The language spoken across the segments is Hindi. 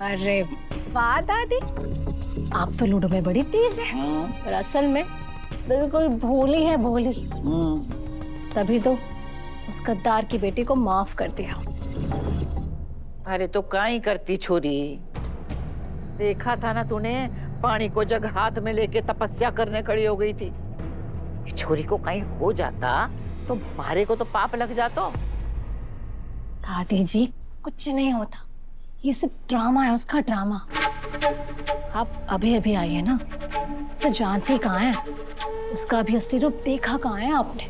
अरे वाह दादी, आप तो लूडो में बड़ी तेज है। और असल में बिल्कुल भोली है, भोली। तभी तो उस गद्दार की बेटी को माफ कर दिया। अरे तो काई करती छोरी, देखा था ना तूने, पानी को जग हाथ में लेके तपस्या करने खड़ी हो गई थी। छोरी को कहीं हो जाता तो मारे को तो पाप लग जाता। दादी जी कुछ नहीं होता, ये सिर्फ ड्रामा है, उसका ड्रामा। आप अभी अभी आई है ना, उसे जानती कहाँ है, उसका अभी असली रूप देखा कहाँ है आपने?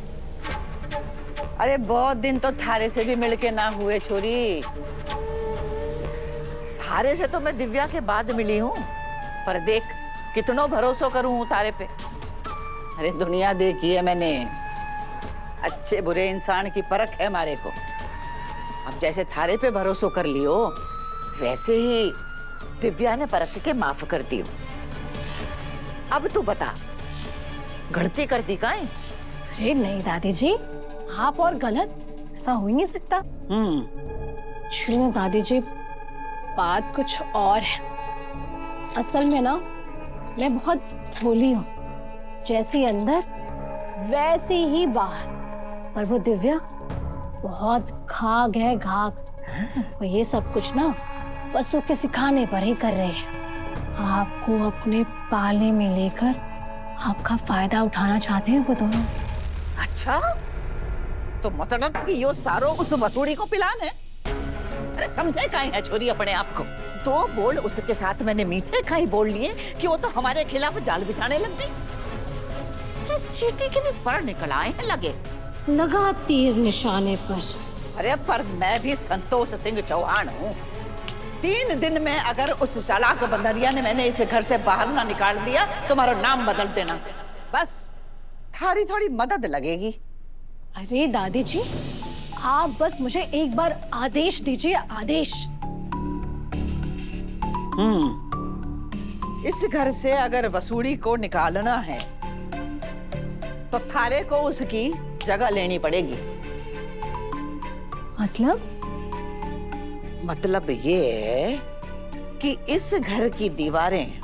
अरे बहुत दिन तो थारे से भी मिलके ना हुए छोरी। थारे से तो मैं दिव्या के बाद मिली हूँ, पर देख कितनो भरोसा करूँ तारे पे। अरे दुनिया देखी है मैंने, अच्छे बुरे इंसान की परख है मारे को। अब जैसे थारे पे भरोसा कर लियो, वैसे ही दिव्या ने परख के माफ कर दी। अब तू बता, गलती करती काहे? अरे नहीं दादी जी, आप और गलत ऐसा हो ही नहीं सकता। दादी जी बात कुछ और है। असल में ना मैं बहुत भोली हूँ, जैसी अंदर वैसी ही बाहर। पर वो दिव्या बहुत घाघ है, घाघ। वो ये सब कुछ ना बस उसके सिखाने पर ही कर रहे हैं। आपको अपने पाले में लेकर आपका फायदा उठाना चाहते हैं वो दोनों। अच्छा, तो मतलब कि यो सारो उस वसूड़ी को पिलान है? अरे समझे काहे है छोरी अपने आप को? दो बोल उसके साथ मैंने मीठे खाई बोल लिए कि वो तो हमारे खिलाफ जाल बिछाने लग गई। चीटी के भी पर निकल आए हैं लगे। लगा तीर निशाने पर। अरे पर मैं भी संतोष सिंह चौहान हूँ। 3 दिन में अगर उस चालाक बंदरिया ने मैंने इस घर से बाहर ना निकाल दिया, तुम्हारा नाम बदल देना, बस थारी थोड़ी मदद लगेगी। अरे दादी जी, आप बस मुझे एक बार आदेश दीजिए, आदेश। इस घर से अगर वसूड़ी को निकालना है तो थारे को उसकी जगह लेनी पड़ेगी। मतलब ये है कि इस घर की दीवारें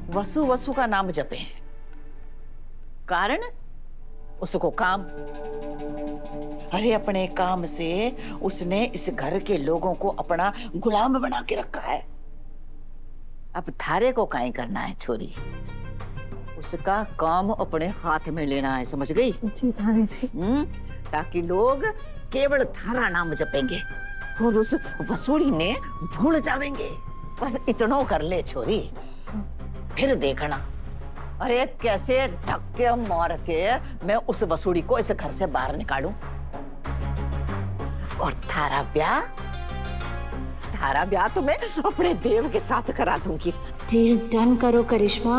वसु वसु का नाम जपे हैं। कारण उसको काम। अरे अपने काम से उसने इस घर के लोगों को अपना गुलाम बना के रखा है। अब थारे को काहे करना है छोरी? उसका काम अपने हाथ में लेना है, समझ गई? जी थारे जी। ताकि लोग केवल थारा नाम जपेंगे और उस वसूड़ी ने भूल जाएंगे। बस इतना कर ले छोरी, फिर देखना। अरे कैसे धक्के मार के मैं उस वसूड़ी को इस घर से बाहर निकालूं और थारा ब्याह तो मैं अपने देव के साथ करा दूंगी। डील डन करो करिश्मा।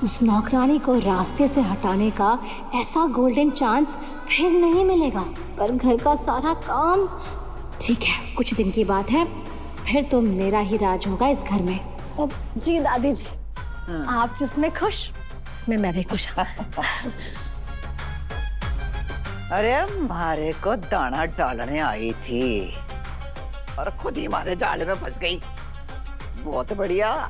उस नौकरानी को रास्ते से हटाने का ऐसा गोल्डन चांस फिर नहीं मिलेगा। पर घर का सारा काम ठीक है, कुछ दिन की बात है, फिर तो मेरा ही राज होगा इस घर में। जी दादी जी, आप जिसमें खुश उसमें मैं भी खुश हूँ। अरे हमारे को दाना डालने आई थी और खुद ही हमारे जाल में फंस गई। बहुत बढ़िया।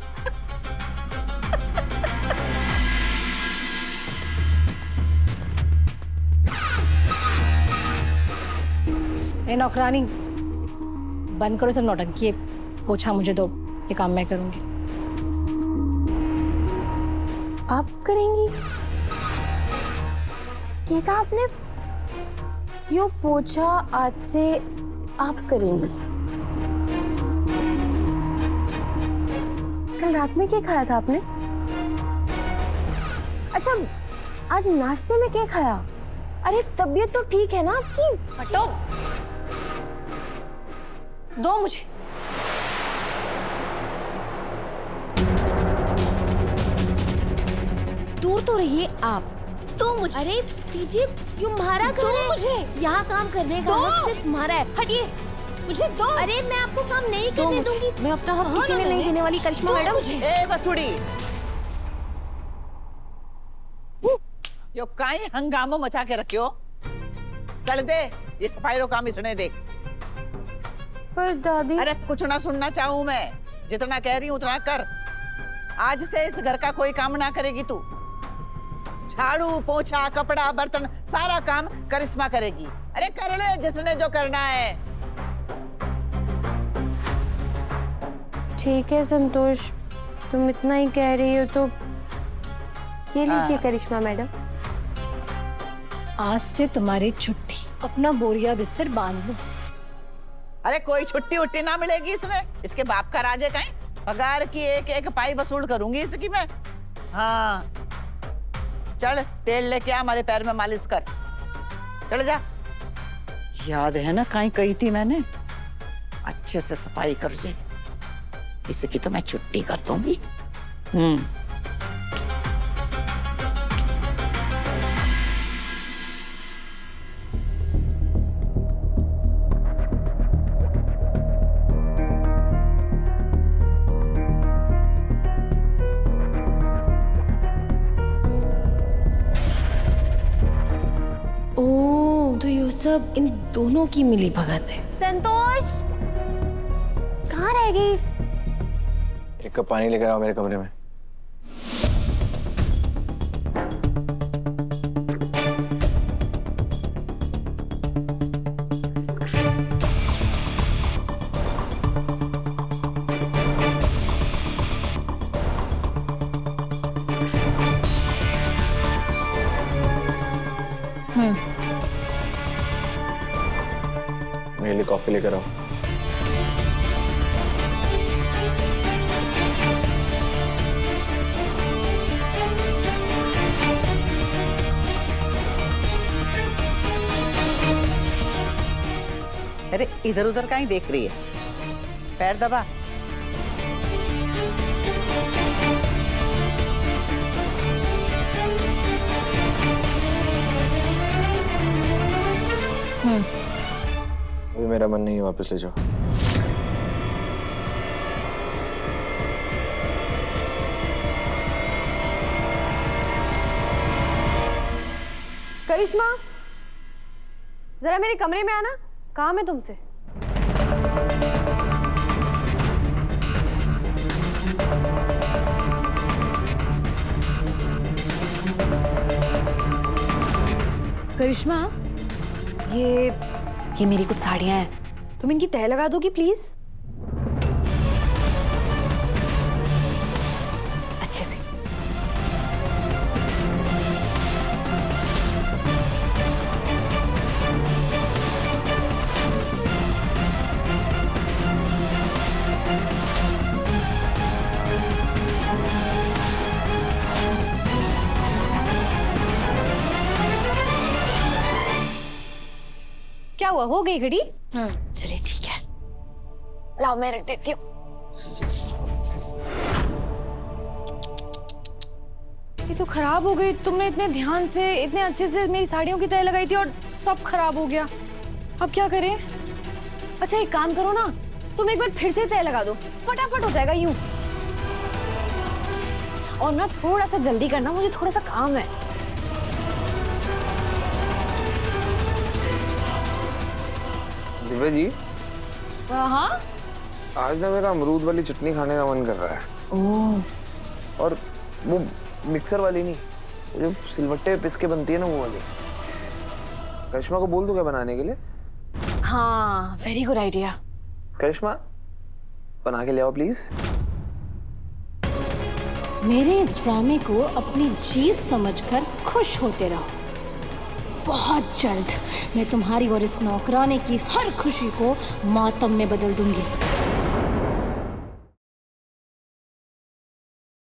ए नौकरानी, बंद करो सब नौटंकी। ये पोछा मुझे दो, ये काम मैं करूंगी। आप करेंगी? क्या कहा आपने? यो पोछा आज से आप करेंगी। कल रात में क्या खाया था आपने? अच्छा, आज नाश्ते में क्या खाया? अरे तबीयत तो ठीक है ना आपकी? हटो, दो मुझे। दूर तो रहिए आप। तो मुझे। अरे दीजिए, यू मारा घर है। मुझे यहाँ काम करने का हक सिर्फ मारा है। हटिए, मुझे दो। अरे मैं आपको काम नहीं करने दूंगी। मैं अपना हक किसी ने नहीं देने वाली करिश्मा मैडम। ए वसूड़ी, यो काई हंगामा मचा के रखियो? चल दे, ये सफाई रो काम इसने दे। पर दादी। अरे कुछ ना सुनना चाहूं मैं। जितना कह रही हूं उतना कर। आज से इस घर का कोई काम ना करेगी तू। झाड़ू पोछा कपड़ा बर्तन सारा काम करिश्मा करेगी। अरे कर ले जिसने जो करना है। ठीक है संतोष, तुम इतना ही कह रही हो तो ये लीजिए करिश्मा मैडम। आज से तुम्हारी छुट्टी, अपना बोरिया बिस्तर बांध लो। अरे कोई छुट्टी उट्टी ना मिलेगी इसने, इसके बाप का राज है कहीं। पगार की एक एक पाई वसूल करूंगी इसकी मैं। हाँ चल तेल लेके आ, हमारे पैर में मालिश कर। चल जा। याद है ना कहीं कही थी मैंने, अच्छे से सफाई कर जे, इसकी तो मैं छुट्टी कर दूंगी। तो ये सब इन दोनों की मिली भगत है। संतोष कहाँ रह गई? एक कप पानी लेकर आओ मेरे कमरे में। मेरे लिए कॉफी लेकर आओ। अरे इधर उधर कहीं देख रही है, पैर दबा। अभी मेरा मन नहीं है, वापस ले जाओ। करिश्मा जरा मेरे कमरे में आना, काम है तुमसे। करिश्मा, ये मेरी कुछ साड़ियां हैं, तुम इनकी तह लगा दोगी प्लीज? अच्छे से। क्या हुआ, हो गई घड़ी? चलिए ठीक है, लाओ मैं रख देती हूँ। ये तो खराब हो गई। तुमने इतने ध्यान से इतने अच्छे से मेरी साड़ियों की तह लगाई थी और सब खराब हो गया। अब क्या करें? अच्छा एक काम करो ना, तुम एक बार फिर से तह लगा दो, फटाफट हो जाएगा यूं। और ना थोड़ा सा जल्दी करना, मुझे थोड़ा सा काम है। दिव्या जी, हाँ आज ना मेरा अमरूद वाली चटनी खाने का मन कर रहा है। ओह, और वो मिक्सर वाली नहीं, वो जो सिलवट्टे पे पिस के बनती है ना, वो वाली। करिश्मा को बोल दूं क्या बनाने के लिए? हाँ वेरी गुड आइडिया। करिश्मा बना के ले आओ प्लीज। मेरे इस ड्रामे को अपनी जीत समझकर खुश होते रहो। बहुत जल्द मैं तुम्हारी और इस नौकराने की हर खुशी को मातम में बदल दूंगी।